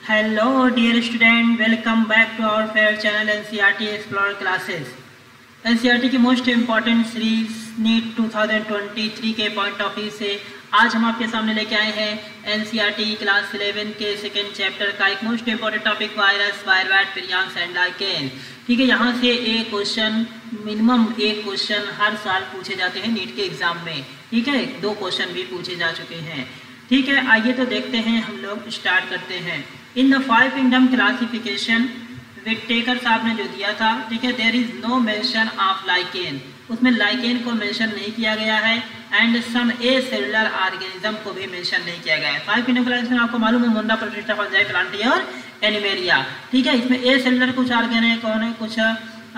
Hello dear student, welcome back to our fair channel NCERT Explorer Classes। NCERT की most important series NEET 2023 के point of view से आज हम आपके सामने लेके आए हैं NCERT क्लास 11 के सेकेंड चैप्टर का एक मोस्ट इम्पॉर्टेंट टॉपिक वायरस, वायरवैट, पिरियंस एंड लाइकेन। ठीक है, यहाँ से एक क्वेश्चन मिनिमम एक क्वेश्चन हर साल पूछे जाते हैं नीट के एग्जाम में। ठीक है, 2 क्वेश्चन भी पूछे जा चुके हैं। ठीक है, आइए तो देखते हैं, हम लोग स्टार्ट करते हैं। In the 5 kingdom classification Whittaker साहब ने जो दिया था, ठीक है, there is no mention of lichen, उसमें लाइकेन को मेंशन नहीं किया गया है and some acellular organism को भी मेंशन नहीं किया गया है। 5 किंगडम क्लासिफिकेशन आपको मालूम है, मुंडा, प्रोटिस्टा, फंजाई, प्लांटिया और एनिमेलिया। ठीक है, इसमें ए सेलुलर कुछ कुछ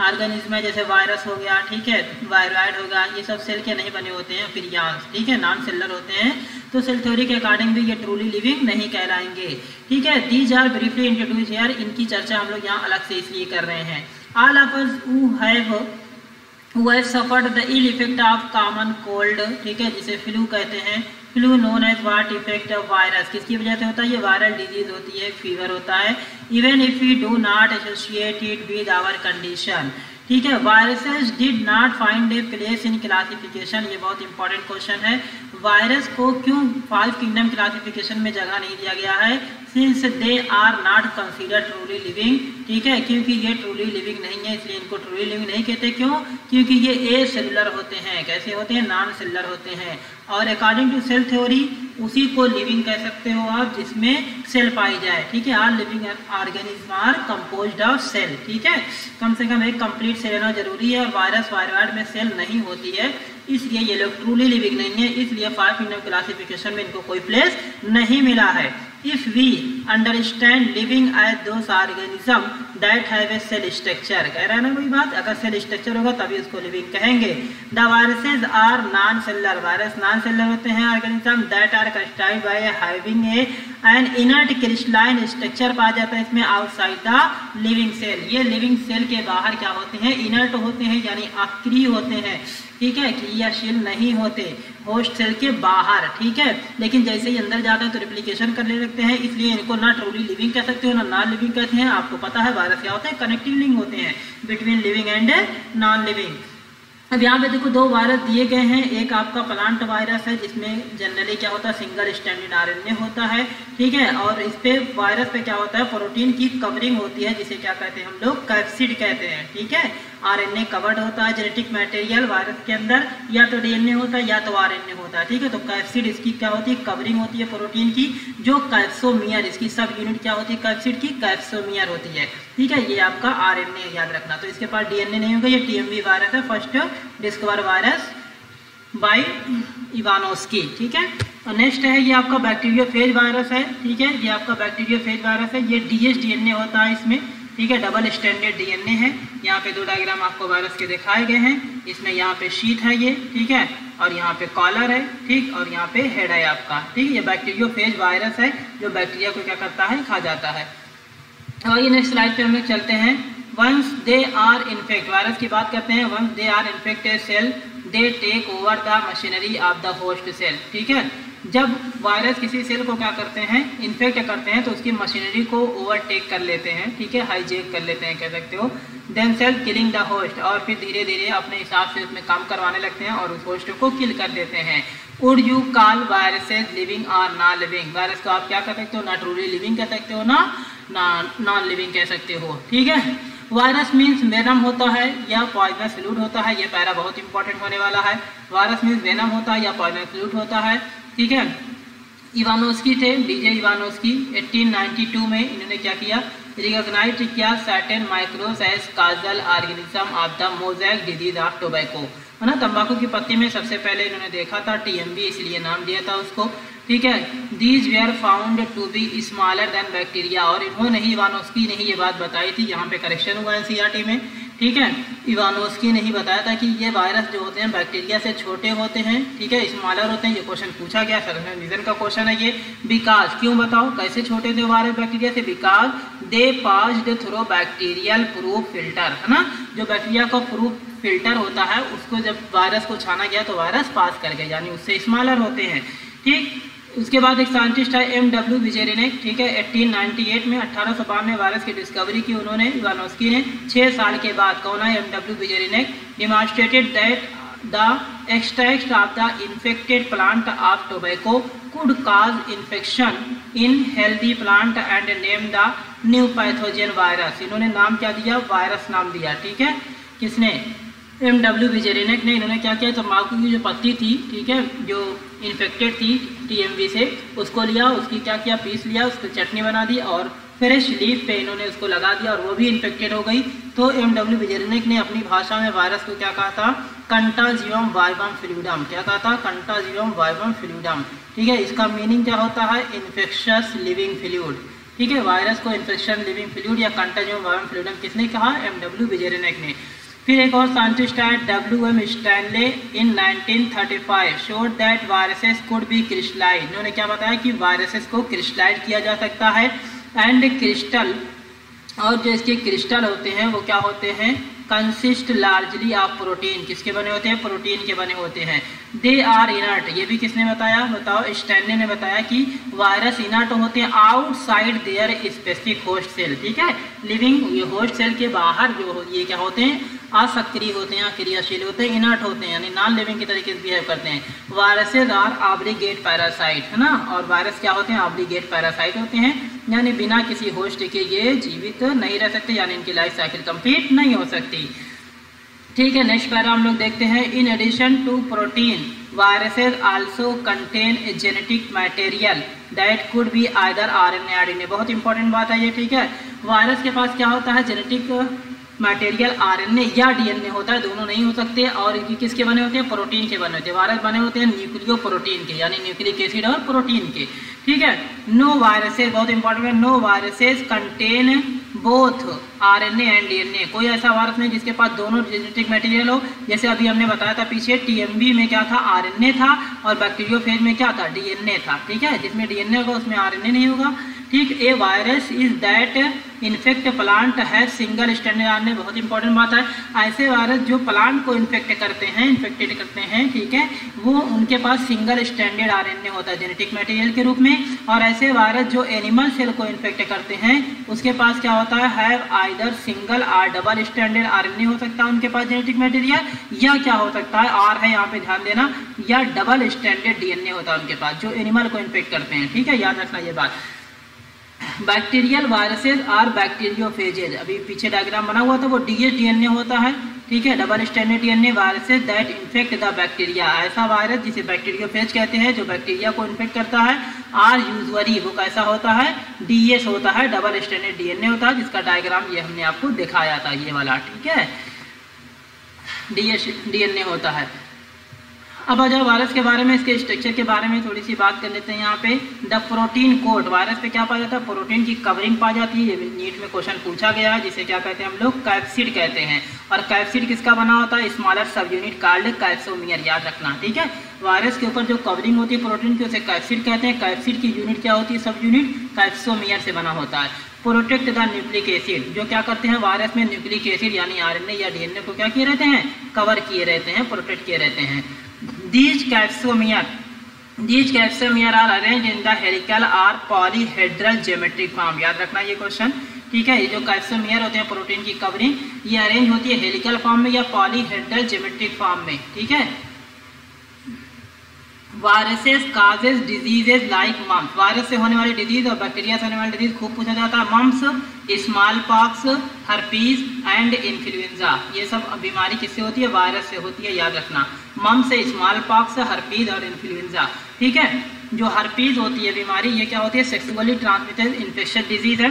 ऑर्गेनिज्म है, जैसे वायरस हो गया, ठीक है, वायरॉइड होगा, ये सब सेल के नहीं बने होते हैं, पिरियंस, ठीक है, नॉन सेलुलर होते हैं, तो सेल थ्योरी के अकॉर्डिंग भी ये ट्रूली लिविंग नहीं कहलाएंगे। ठीक है, these are briefly introduce here, इनकी चर्चा हम लोग यहाँ अलग से इसलिए कर रहे हैं। All of us who have suffered the ill effect of common cold, ठीक है, जिसे फ्लू कहते हैं, flu known as what effect of virus, किसकी वजह से होता है, ये वायरल डिजीज होती है, फीवर होता है, even if we do not associate it with our condition. ठीक है, viruses did not find a place in classification, ये बहुत इंपॉर्टेंट क्वेश्चन है। वायरस को क्यों 5 किंगडम क्लासिफिकेशन में जगह नहीं दिया गया है, since they are not consider truly living. ठीक है, क्योंकि ये ट्रूली लिविंग नहीं है, इसलिए इनको ट्रूली लिविंग नहीं कहते। क्यों? क्योंकि ये ए सेलुलर होते हैं। कैसे होते हैं? नॉन सेलुलर होते हैं। और अकॉर्डिंग टू सेल थ्योरी उसी को लिविंग कह सकते हो आप जिसमें सेल पाई जाए। ठीक है, are living organism are composed of cell. ठीक है, कम से कम एक कंप्लीट सेल रहना जरूरी है, और वायरस वायरॉइड में सेल नहीं होती है, इसलिए ये लोग ट्रूली लिविंग नहीं है, इसलिए 5 किंगडम क्लासिफिकेशन में इनको कोई प्लेस नहीं मिला है। If we understand living as those organism that have a cell structure, कह रहा है ना वही बात, अगर सेल स्ट्रक्चर होगा तभी उसको लिविंग कहेंगे। The viruses are non-cellular, virus non cellular होते हैं, organism that are characterized by having an inert crystalline structure पाया जाता है इसमें outside the living cell। ये लिविंग सेल के बाहर क्या होते हैं? इनर्ट होते हैं, यानी अक्रिय होते हैं। ठीक है, क्रियाशील नहीं होते, होस्ट सेल के बाहर। ठीक है, लेकिन जैसे ही अंदर जाते हैं तो रिप्लिकेशन करने लगते हैं, इसलिए इनको ना ट्रूली लिविंग कह सकते हो ना नॉन लिविंग कहते हैं। आपको पता है वायरस क्या होते हैं? कनेक्टिव लिंक होते हैं between living and non living. अब यहाँ पे देखो 2 वायरस दिए गए हैं, एक आपका प्लांट वायरस है जिसमें जनरली क्या होता है, सिंगल स्टैंडर्ड आरएनए होता है। ठीक है, और इस पे वायरस पे क्या होता है, प्रोटीन की कवरिंग होती है, जिसे क्या कहते हैं हम लोग? कैप्सिड कहते हैं। ठीक है, आरएनए कवर्ड होता है जेनेटिक मटेरियल वायरस के अंदर, या तो डीएनए होता है या तो आरएनए होता है। ठीक है, तो कैप्सिड इसकी क्या होती है? कवरिंग होती है प्रोटीन की, जो कैप्सोमियर, इसकी सब यूनिट क्या होती है कैप्सिड की? कैप्सोमियर होती है। ठीक है, ये आपका आरएनए याद रखना। तो इसके पास डीएनए नहीं होगा, ये टीएमवी वायरस है, first discover virus bye Ivanovsky. ठीक है, और नेक्स्ट है ये आपका बैक्टीरियोफेज वायरस है। ठीक है, ये आपका बैक्टीरियोफेज वायरस है, ये डीएस डीएनए होता है इसमें। ठीक है, डबल स्टैंडर्ड डीएनए है। यहाँ पे 2 डायग्राम आपको वायरस के दिखाए गए हैं, इसमें यहाँ पे शीट है ये, ठीक है, और यहाँ पे कॉलर है, ठीक, और यहाँ पे हेड है आपका। ठीक, ये बैक्टीरियोफेज वायरस है जो बैक्टीरिया को क्या करता है? खा जाता है। और ये नेक्स्ट स्लाइड पे हम लोग चलते हैं। Once they are infect, virus की बात करते हैं। Once they are infected cell they take over the machinery of the host cell. ठीक है, जब वायरस किसी सेल को क्या करते हैं? इन्फेक्ट करते हैं, तो उसकी मशीनरी को ओवरटेक कर लेते हैं। ठीक है, हाईजेक कर लेते हैं कह सकते हो। Then cell killing the host, और फिर धीरे धीरे अपने हिसाब से उसमें काम करवाने लगते हैं और उस होस्ट को किल कर देते हैं। Would you call viruses living और नॉन लिविंग? वायरस को आप क्या कह सकते हो? ना ट्रूली लिविंग कह सकते हो, ना नॉन लिविंग कह सकते हो। ठीक है, वायरस मीन्स वेनम होता है या पॉइजनस फ्लूइड होता है, ये पैरा बहुत इंपॉर्टेंट होने वाला है। वायरस मीन्स वेनम होता है या पॉइजनस फ्लूइड होता है। ठीक है, इवानोस्की थे, डीजे इवानोस्की, 1892 में इन्होंने क्या किया? रिकॉग्नाइज किया certain microbes as causal organism of the mosaic disease of tobacco, है ना। तंबाकू की पत्ती में सबसे पहले इन्होंने देखा था, टीएमबी इसलिए नाम दिया था उसको। ठीक है, these were found to be smaller than bacteria, और इन्होंने ही इवानोस्की ने ही ये बात बताई थी, यहाँ पे करेक्शन हुआ एनसीईआरटी में। ठीक है, इवानोस्की ने ही बताया था कि ये वायरस जो होते हैं बैक्टीरिया से छोटे होते हैं। ठीक है, स्मॉलर होते हैं। ये क्वेश्चन पूछा गया, सर्वनिजन का क्वेश्चन है ये। बिकॉज, क्यों बताओ कैसे छोटे थे वायरस बैक्टीरिया से? Because they passed through bacterial proof filter, है ना। जो बैक्टीरिया का प्रूफ फिल्टर होता है उसको जब वायरस को छाना गया तो वायरस पास कर गया, यानी उससे स्मॉलर होते हैं। ठीक, उसके बाद एक साइंटिस्ट है M.W. विजेरिनेक, ठीक है, 1898 में 1892 में वायरस की डिस्कवरी की उन्होंने, इवानोस्की ने। 6 साल के बाद कौन है? M.W. Beijerinck demonstrated that the extract of the infected plant of tobacco could cause infection in healthy plant and name the new pathogen virus. इन्होंने नाम क्या दिया? वायरस नाम दिया, ठीक है। किसने? M.W. विजेरिनेक ने। इन्होंने क्या किया? तंबाकू की जो पत्ती थी, ठीक है, जो इन्फेक्टेड थी TMV से, उसको लिया, उसकी क्या किया? पीस लिया, उसकी चटनी बना दी और फ्रेश लीफ पे इन्होंने उसको लगा दिया और वो भी इन्फेक्टेड हो गई। तो M.W. विजेरिनेक ने अपनी भाषा में वायरस को क्या कहा था? कंटाजियम वाइवम फ्लूइडम। क्या कहा था? कंटाजियम वाइवम फ्लूइडम, ठीक है। इसका मीनिंग क्या होता है? इन्फेक्शस लिविंग फ्लूइड, ठीक है। वायरस को इन्फेक्शन लिविंग फ्लूइड या कंटाजियम वाइवम फ्लूइडम किसने कहा? M.W. विजेरिनेक ने। फिर एक और साइंटिस्ट है W.M. Stanley in 1935 showed that viruses could be crystallise. इन्होंने क्या बताया? कि वायरसेस को क्रिस्टलाइज किया जा सकता है। एंड क्रिस्टल, और जो इसके क्रिस्टल होते हैं वो क्या होते हैं? Consist largely of protein. किसके बने होते हैं? प्रोटीन के बने होते हैं। They are inert. ये भी किसने बताया? बताओ, स्टैनले ने बताया कि वायरस इनर्ट होते हैं outside their specific host cell, ठीक है। लिविंग, ये होस्ट सेल के बाहर जो ये क्या होते हैं? असक्रिय होते हैं, क्रियाशील होते हैं, इनर्ट होते हैं, यानी नॉन लिविंग की तरीके से बिहेव करते हैं। वायरसेज आर ऑब्लिगेट पैरासाइट, है ना। और वायरस क्या होते हैं? ऑब्लिगेट पैरासाइट होते हैं, यानी बिना किसी होस्ट के ये जीवित नहीं रह सकते, यानी इनकी लाइफ साइकिल कंप्लीट नहीं हो सकती, ठीक है। नेक्स्ट पैरा हम लोग देखते हैं। In addition to protein viruses also contain a genetic material that could be either RNA RNA। बहुत इंपॉर्टेंट बात है ये, ठीक है। वायरस के पास क्या होता है? जेनेटिक मटेरियल RNA या DNA होता है, दोनों नहीं हो सकते। और ये किसके बने होते हैं? प्रोटीन के बने होते हैं। वायरस बने होते हैं न्यूक्लियो प्रोटीन के, यानी न्यूक्लिक एसिड और प्रोटीन के, ठीक है। नो वायरसेज, बहुत इंपॉर्टेंट है, no viruses contain both RNA and DNA। कोई ऐसा वायरस नहीं जिसके पास दोनों जेनेटिक मटेरियल हो। जैसे अभी हमने बताया था पीछे, TMV में क्या था? RNA था, और बैक्टीरियोफेज में क्या था? DNA था, ठीक है। जिसमें DNA होगा उसमें RNA नहीं होगा, ठीक। A virus is that infect plant है सिंगल स्टैंडर्ड RNA। बहुत इंपॉर्टेंट बात है, ऐसे वायरस जो प्लांट को इन्फेक्ट करते हैं, इन्फेक्टेड करते हैं, ठीक है, वो उनके पास सिंगल स्टैंडर्ड RNA होता है जेनेटिक मटेरियल के रूप में। और ऐसे वायरस जो एनिमल सेल को इन्फेक्ट करते हैं उसके पास क्या होता है? हैव आइदर सिंगल और डबल स्टैंडर्ड RNA हो सकता है उनके पास जेनेटिक मटेरियल, या क्या हो सकता है? R है यहाँ पे, ध्यान देना, या डबल स्टैंडर्ड DNA होता है उनके पास जो एनिमल को इन्फेक्ट करते हैं, ठीक है, याद रखना ये बात। Bacterial viruses are bacteriophages. अभी पीछे डायग्राम बना हुआ था, वो DNA होता है, ठीक है। Double standard DNA viruses that infect the bacteria. ऐसा वायरस जिसे बैक्टीरियोफेज कहते हैं, जो बैक्टीरिया को इन्फेक्ट करता है। आर यूजुअली, वो कैसा होता है? DS होता है, डबल स्टैंडर्ड DNA होता है, जिसका डायग्राम ये हमने आपको दिखाया था, ये वाला, ठीक है, DNA होता है। अब आ जाओ वायरस के बारे में, इसके स्ट्रक्चर के बारे में थोड़ी सी बात कर लेते हैं। यहाँ पे द प्रोटीन कोट, वायरस पे क्या पाया जाता है? प्रोटीन की कवरिंग पा जाती है। ये नीट में क्वेश्चन पूछा गया है, जिसे क्या कहते हैं हम लोग? कैप्सिड कहते हैं। और कैप्सिड किसका बना होता है? स्मॉलर सब यूनिट कॉल्ड कैप्सोमियर, याद रखना, ठीक है। वायरस के ऊपर जो कवरिंग होती है प्रोटीन की, उसे कैप्सिड कहते हैं। कैप्सिड की यूनिट क्या होती है? सब यूनिट कैप्सोमियर से बना होता है। प्रोटेक्ट द न्यूक्लिक एसिड, जो क्या करते हैं वायरस में? न्यूक्लिक एसिड यानी RNA या DNA को क्या किए रहते हैं? कवर किए रहते हैं, प्रोटेक्ट किए रहते हैं। These capsomeres are arranged in the helical or polyhedral geometric form। याद रखना ये क्वेश्चन, ठीक है। ये जो कैप्सोमियर होते हैं प्रोटीन की कवरिंग, ये अरेंज होती है हेलिकल फॉर्म में या पॉलीहेड्रल ज्योमेट्रिक फॉर्म में, ठीक है। Viruses causes diseases like mumps. Virus से होने वाली डिजीज और बैक्टीरिया से होने वाली डिजीज खूब पूछा जाता है। Mumps, smallpox, herpes and influenza. ये सब बीमारी किससे होती है? वायरस से होती है, याद रखना। मम्स, स्मॉल पॉक्स, हर्पीज और इन्फ्लुएंजा, ठीक है। जो हर्पीज होती है बीमारी, ये क्या होती है? सेक्सुअली ट्रांसमिटेड इन्फेक्शन डिजीज है,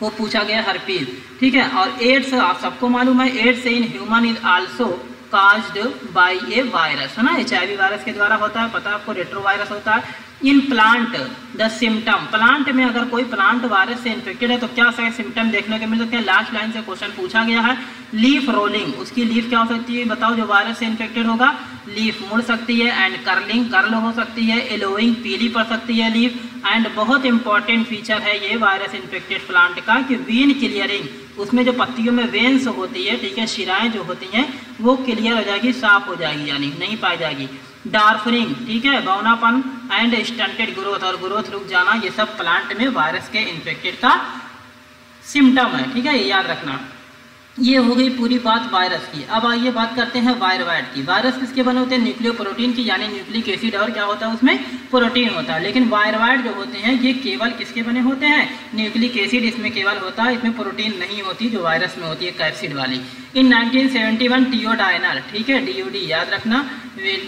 वो पूछा गया हर्पीज, ठीक है। और एड्स, आप सबको मालूम है, AIDS in human is also caused by a virus, है ना। HIV वायरस के द्वारा होता है, पता है आपको, रेट्रोवायरस होता है। In plant the symptom, plant में अगर कोई प्लांट वायरस से इन्फेक्टेड है तो क्या सारे सिम्टम देखने को मिल सकते हैं? लास्ट लाइन से क्वेश्चन पूछा गया है। लीफ रोलिंग, उसकी लीफ क्या हो सकती है बताओ? जो वायरस से इन्फेक्टेड होगा लीफ मुड़ सकती है। एंड कर्लिंग, कर्ल हो सकती है। एलोइंग, पीली पड़ सकती है लीफ। एंड बहुत इंपॉर्टेंट फीचर है ये वायरस इन्फेक्टेड प्लांट का कि वेन क्लियरिंग, उसमें जो पत्तियों में वेन्स होती है, ठीक है, शिराएं जो होती हैं वो क्लियर हो जाएगी, साफ हो जाएगी, यानी नहीं पाई जाएगी। डार्फनिंग, ठीक है, बौनापन, एंड स्टंटेड ग्रोथ, और ग्रोथ रुक जाना, ये सब प्लांट में वायरस के इन्फेक्टेड का सिम्टम है। ठीक है, ये याद रखना। ये हो गई पूरी बात वायरस की। अब आइए बात करते हैं वायरवाइड की। वायरस किसके बने होते हैं? न्यूक्लियोप्रोटीन की, यानी न्यूक्लिक एसिड और क्या होता है उसमें? प्रोटीन होता है। लेकिन वायरवाइड जो होते हैं ये केवल किसके बने होते हैं? न्यूक्लिक एसिड इसमें केवल होता है, इसमें प्रोटीन नहीं होती जो वायरस में होती है कैप्सिड वाली। इन 1971 टियोडाइनर, ठीक है, DOD याद रखना,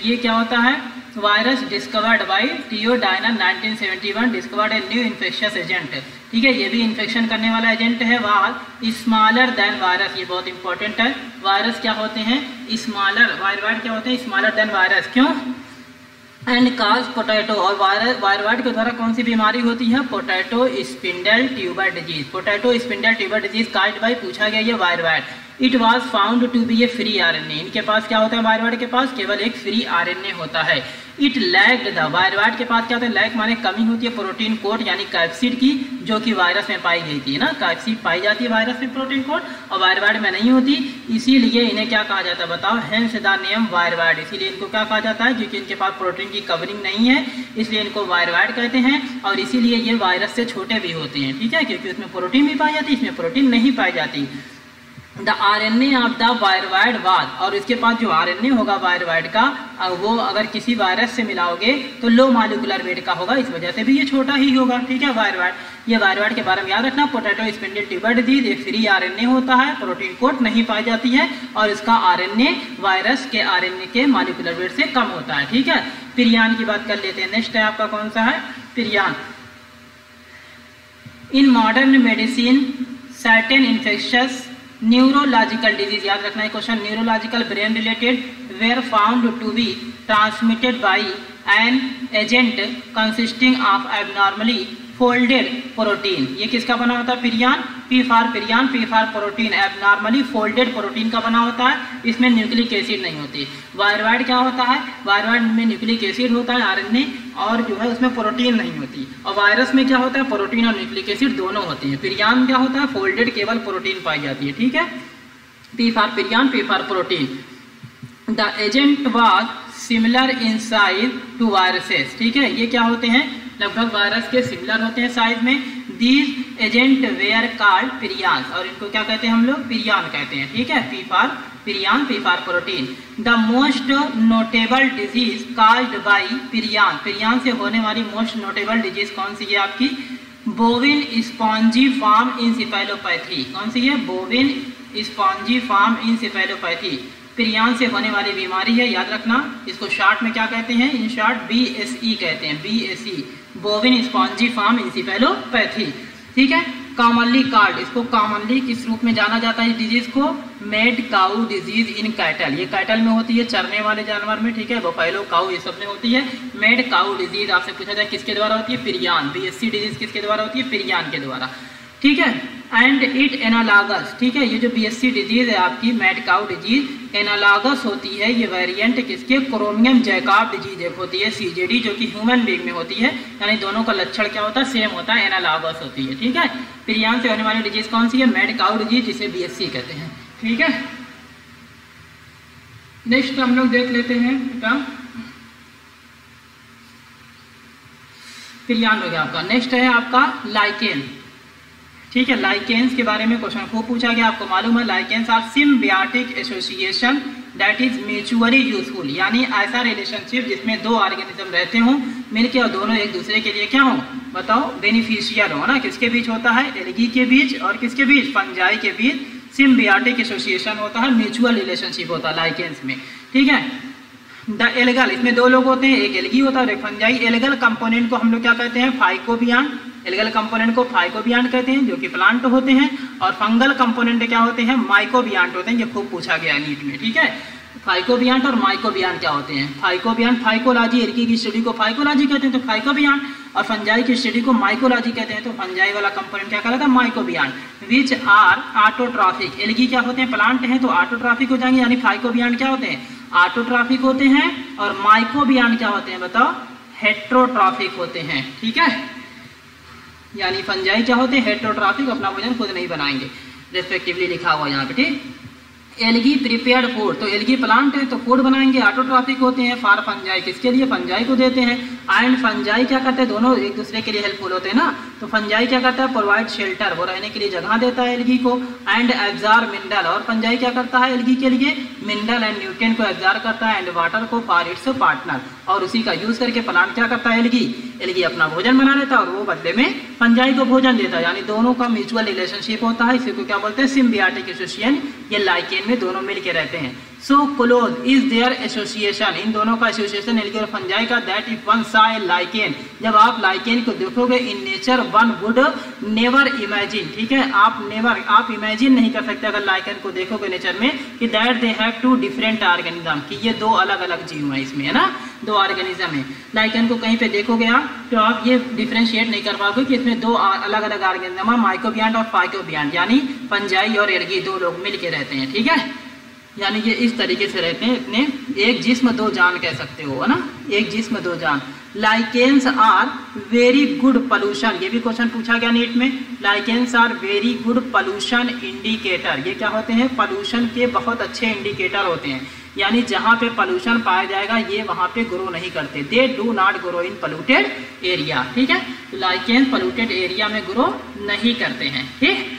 ये क्या होता है? Virus discovered by Theodor Diener 1971 discovered a new infectious agent. ठीक है, ये भी इन्फेक्शन करने वाला एजेंट है। वाह स्मॉलर देन वायरस, ये बहुत इंपॉर्टेंट है। वायरस क्या होते हैं? स्मॉलर, वायरवाइड क्या होते हैं? Smaller than virus. क्यों? एंड काज पोटैटो, और वायरवाइड के द्वारा कौन सी बीमारी होती है? Potato spindle tuber disease. Potato spindle tuber disease caused by, पूछा गया ये viroid. It was found to be a free RNA, इनके पास क्या होता है? वायरवाइड के पास केवल एक फ्री RNA होता है। इट लैक्ड द, वायरवाइड के पास क्या होता है? लैक माने कमी होती है प्रोटीन कोड यानी कैप्सिड की, जो कि वायरस में पाई गई थी ना, कैप्सिड पाई जाती है वायरस में प्रोटीन कोड, और वायरवाइड में नहीं होती, इसीलिए इन्हें क्या कहा जाता है बताओ? Hence the name viroid. इसीलिए इनको क्या कहा जाता है? क्योंकि इनके पास प्रोटीन की कवरिंग नहीं है, इसलिए इनको वायरवाइड कहते हैं। और इसीलिए ये वायरस से छोटे भी होते हैं। ठीक है, क्योंकि उसमें प्रोटीन भी पाई जाती है, इसमें प्रोटीन नहीं पाई जाती। द RNA ऑफ द वायरवाइड वाद, और इसके पास जो RNA होगा वायरवाइड का, वो अगर किसी वायरस से मिलाओगे तो लो मॉलिक्यूलर वेट का होगा, इस वजह से भी ये छोटा ही होगा। ठीक है, वायरवाइड, ये वायरवाइड के बारे में याद रखना। पोटैटो स्पिंडल ट्यूबर डिजीज एक फ्री RNA होता है, प्रोटीन कोड नहीं पाई जाती है, और इसका RNA वायरस के RNA के मॉलिक्यूलर वेट से कम होता है। ठीक है, पिरियान की बात कर लेते हैं। नेक्स्ट है आपका कौन सा है? Prion. In modern medicine certain infectious neurological disease, याद रखना है question, neurological brain related were found to be transmitted by an agent consisting of abnormally folded protein. ये किसका बना होता है? Prion. P for prion, P for protein, abnormally folded protein का बना होता है, इसमें न्यूक्लिक एसिड नहीं होती। वायरवाइड क्या होता है? वायरवाइड में न्यूक्लिक एसिड होता है RNA, और जो है उसमें प्रोटीन नहीं होती। और वायरस में क्या होता है? प्रोटीन और न्यूक्लिक एसिड दोनों होते हैं। पिरियान क्या होता है? फोल्डेड, केवल प्रोटीन पाई जाती है। ठीक है, P for prion, P for protein. The agent was similar in size to viruses. ठीक है, ये क्या होते हैं? लगभग वायरस के सिमिलर होते हैं साइज में। दीज एजेंट वेयर कॉल्ड पिरियान, और इनको क्या कहते हैं हम लोग? पिरियान कहते हैं। ठीक है, P for prion, P for protein. The most notable disease caused by prion, prion से होने वाली मोस्ट नोटेबल डिजीज कौन सी है आपकी? बोविन स्पॉन्जीफॉर्म इंसेफेलोपैथी। कौन सी है? बोविन स्पॉन्जीफॉर्म इंसेफेलोपैथी पिरियान से होने वाली बीमारी है, याद रखना। इसको शॉर्ट में क्या कहते हैं? इन शॉर्ट BSE कहते हैं, BSE, बोविन स्पॉन्जीफॉर्म इंसेफेलोपैथी। ठीक है, कॉमनली कॉल्ड, इसको कॉमनली किस रूप में जाना जाता है इस डिजीज को? Made cow disease in cattle, ये कैटल में होती है, चरने वाले जानवर में। ठीक है, बफेलो, काउ, ये सब में होती है। मेड काउ डिजीज आपसे पूछा जाए किसके द्वारा होती है? पिरियान। BSE डिजीज किसके द्वारा होती है? पिरियान के द्वारा। ठीक है, एंड इट एनालॉगस। ठीक है, ये जो BSE डिजीज है आपकी, मैड काउ डिजीज, एनालॉगस होती है। ये वेरिएंट किसके? क्रोमियम जैकॉब डिजीज एक होती है, CJD, जो कि ह्यूमन बीइंग में होती है, यानी दोनों का लक्षण क्या होता है? सेम होता है, एनालॉगस होती है। ठीक है, पिरियान से होने वाली डिजीज कौन सी है? मैड काउ डिजीज, जिसे BSE कहते हैं। ठीक है, नेक्स्ट हम लोग देख लेते हैं बेटा, पिरियान हो गया आपका। नेक्स्ट है आपका लाइकेन। ठीक है, लाइकेंस के बारे में क्वेश्चन खूब पूछा गया, आपको मालूम है। Lichens are symbiotic association that is mutually useful, यानी ऐसा रिलेशनशिप जिसमें दो ऑर्गेनिज्म रहते हों मिलके, और दोनों एक दूसरे के लिए क्या हो? बताओ, बेनिफिशियल हो ना। किसके बीच होता है? एल्गी के बीच, और किसके बीच? फंजाई के बीच सिम्बियोटिक एसोसिएशन होता है, म्यूचुअल रिलेशनशिप होता है लाइकेंस में। ठीक है, द एल्गल, इसमें दो लोग होते हैं, एक एल्गी होता है और एक फंजाई। एल्गल कंपोनेंट को हम लोग क्या कहते हैं? फाइकोबियान। एल्गल कंपोनेंट को फाइकोबियान कहते हैं, जो कि प्लांट होते हैं, और फंगल कंपोनेंट क्या होते हैं? माइकोबियांट होते हैं। ये खूब पूछा गया है नीट में। ठीक है, फाइकोबियांट और माइकोबियान क्या होते हैं? फाइकोबियान, फाइकोलॉजी, एल्गी की स्टडी को फाइकोलॉजी कहते हैं तो फाइकोबियान, और फंजाई की स्टडी को माइकोलॉजी कहते हैं तो फंजाई वाला कंपोनेंट क्या कहलाता है? माइकोबियान। विच आर ऑटोट्रॉफिक, एल्गी क्या होते हैं? प्लांट हैं तो ऑटोट्रॉफिक हो जाएंगे, यानी फाइकोबियान क्या होते हैं? ऑटोट्रॉफिक होते हैं, और माइकोबियान क्या होते हैं? बताओ, हेट्रोट्रॉफिक होते हैं। ठीक है, यानी फंजाई क्या होते हैं? हेट्रोट्रॉफिक, अपना भोजन खुद नहीं बनाएंगे, रेस्पेक्टिवली लिखा हुआ यहाँ पे। ठीक, एल्गी प्रिपेयर्ड फूड, तो एल्गी प्लांट है तो फूड बनाएंगे, ऑटोट्रॉफिक होते हैं। फॉर फंजाई, किसके लिए? फंजाई को देते हैं। एंड फंजाई क्या करते हैं? दोनों एक दूसरे के लिए हेल्पफुल होते हैं ना। तो फंजाई क्या करता है? प्रोवाइड शेल्टर, वो रहने के लिए जगह देता है एल्गी को। एंड एब्जॉर्ब मिनरल, और फंजाई क्या करता है एल्गी के लिए? मिनरल एंड न्यूट्रिएंट को एब्जॉर्ब करता है, एंड वाटर को फॉर इट्स पार्टनर, और उसी का यूज करके प्लांट क्या करता है? एल्गी अपना भोजन बना लेता है और वो बदले में फंजाई को भोजन देता है। यानी दोनों का म्यूचुअल रिलेशनशिप होता है, इसी को क्या बोलते हैं? Symbiotic association. ये लाइकेन में दोनों मिलके रहते हैं। So close is their association, इन दोनों का एसोसिएशन एल्गी और फंजाई का, that if one saw a lichen, जब आप लाइकेन को देखोगे in nature one would never imagine, ठीक है, आप इमेजिन नहीं कर सकते अगर लाइकेन को देखोगे नेचर में कि that they have two different organism, कि ये दो अलग अलग जीव हैं इसमें, है ना, दो ऑर्गेनिज्म है। लाइकेन को कहीं पे देखोगे आप तो आप ये डिफरेंशिएट नहीं कर पाओगे कि इसमें दो अलग अलग ऑर्गेनिज्म है, माइकोबियन और फाइकोबियन, यानी फंजाई और एल्गी दो लोग मिलके रहते हैं, ठीक है। यानी ये इस तरीके से रहते हैं, इतने एक जिस्म दो जान कह सकते हो, है ना, एक जिस्म दो जान। Lichens are very good pollution, ये भी क्वेश्चन पूछा गया नीट में। Lichens are very good pollution indicator, ये क्या होते हैं? पोल्यूशन के बहुत अच्छे इंडिकेटर होते हैं। यानी जहाँ पे पोल्यूशन पाया जाएगा ये वहाँ पे ग्रो नहीं करते, they do not grow in polluted area, ठीक है। लाइकेन पोल्यूटेड एरिया में ग्रो नहीं करते हैं, ठीक।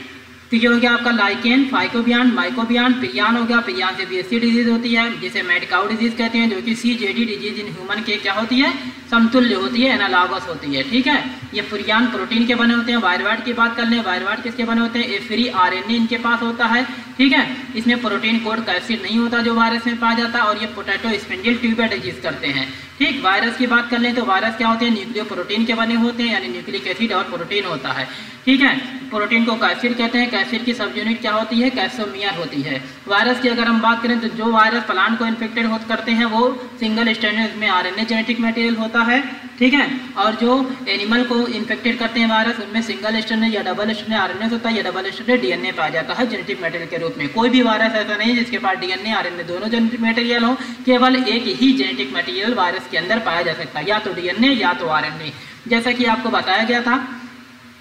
तो ये हो गया आपका लाइकेन, फाइकोबियन, माइकोबियन। पिरियान हो गया, पिरियान से बीएससी डिजीज होती है, जिसे मैड काउ डिजीज कहते हैं, जो कि सीजेडी डिजीज इन ह्यूमन के क्या होती है? समतुल्य होती है, एनालॉगस होती है, ठीक है। ये पिरियान प्रोटीन के बने होते हैं। वायरवाट की बात कर लें, वायरवाट किसके बने होते हैं? ए फ्री आरएनए इनके पास होता है, ठीक है। इसमें प्रोटीन कोड कैप्सिड नहीं होता जो वायरस में पाया जाता है, और ये पोटैटो स्पिंडल ट्यूबर डिजीज करते हैं, ठीक। वायरस की बात कर लें तो वायरस क्या होते हैं? न्यूक्लियो प्रोटीन के बने होते हैं, यानी न्यूक्लिक एसिड और प्रोटीन होता है, ठीक है। प्रोटीन को कैप्सिड कहते हैं, कैप्सिड की सब यूनिट क्या होती है? कैप्सोमियर होती है। वायरस की अगर हम बात करें तो जो वायरस प्लांट को इन्फेक्टेड करते हैं वो सिंगल स्ट्रैंडेड में आरएनए जेनेटिक मटेरियल होता है, ठीक है। और जो एनिमल को इन्फेक्टेड करते हैं वायरस, उनमें सिंगल स्ट्रैंडेड या डबल स्ट्रैंडेड आरएनए होता है, या डबल स्ट्रैंडेड डीएनए पाया जाता है जेनेटिक मटेरियल के रूप में। कोई भी वायरस ऐसा नहीं जिसके पास डीएनए आरएनए दोनों जेनेटिक मटेरियल हो, केवल एक ही जेनेटिक मटेरियल वायरस के अंदर पाया जा सकता है, या तो डीएनए या तो आरएनए, जैसा कि आपको बताया गया था,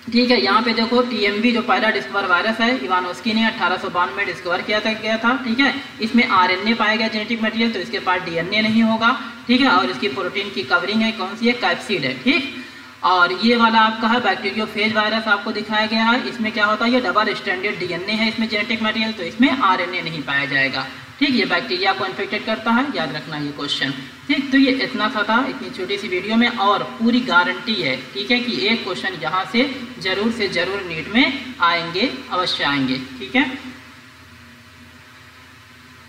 ठीक है। यहाँ पे देखो टीएमवी जो पहला डिस्कवर वायरस है, इवानोस्की ने 1892 में डिस्कवर किया था, ठीक है। इसमें आरएनए पाया गया जेनेटिक मटेरियल, तो इसके पास डीएनए नहीं होगा, ठीक है। और इसकी प्रोटीन की कवरिंग है कौन सी है? कैप्सिड है, ठीक। और ये वाला आपका है बैक्टीरियोफेज वायरस आपको दिखाया गया है, इसमें क्या होता है? ये डबल स्ट्रैंडेड डीएनए है इसमें जेनेटिक मटेरियल, तो इसमें आरएनए नहीं पाया जाएगा, ठीक। ये बैक्टीरिया को इन्फेक्टेड करता है, याद रखना ये क्वेश्चन, ठीक। तो ये इतना सा था इतनी छोटी सी वीडियो में, और पूरी गारंटी है, ठीक है, कि एक क्वेश्चन यहाँ से जरूर नीट में आएंगे, अवश्य आएंगे, ठीक है।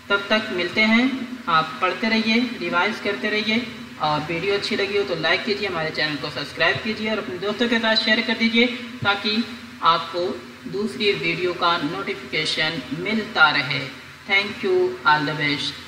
तब तक मिलते हैं, आप पढ़ते रहिए, रिवाइज करते रहिए, और वीडियो अच्छी लगी हो तो लाइक कीजिए, हमारे चैनल को सब्सक्राइब कीजिए और अपने दोस्तों के साथ शेयर कर दीजिए, ताकि आपको दूसरी वीडियो का नोटिफिकेशन मिलता रहे। Thank you, all the best.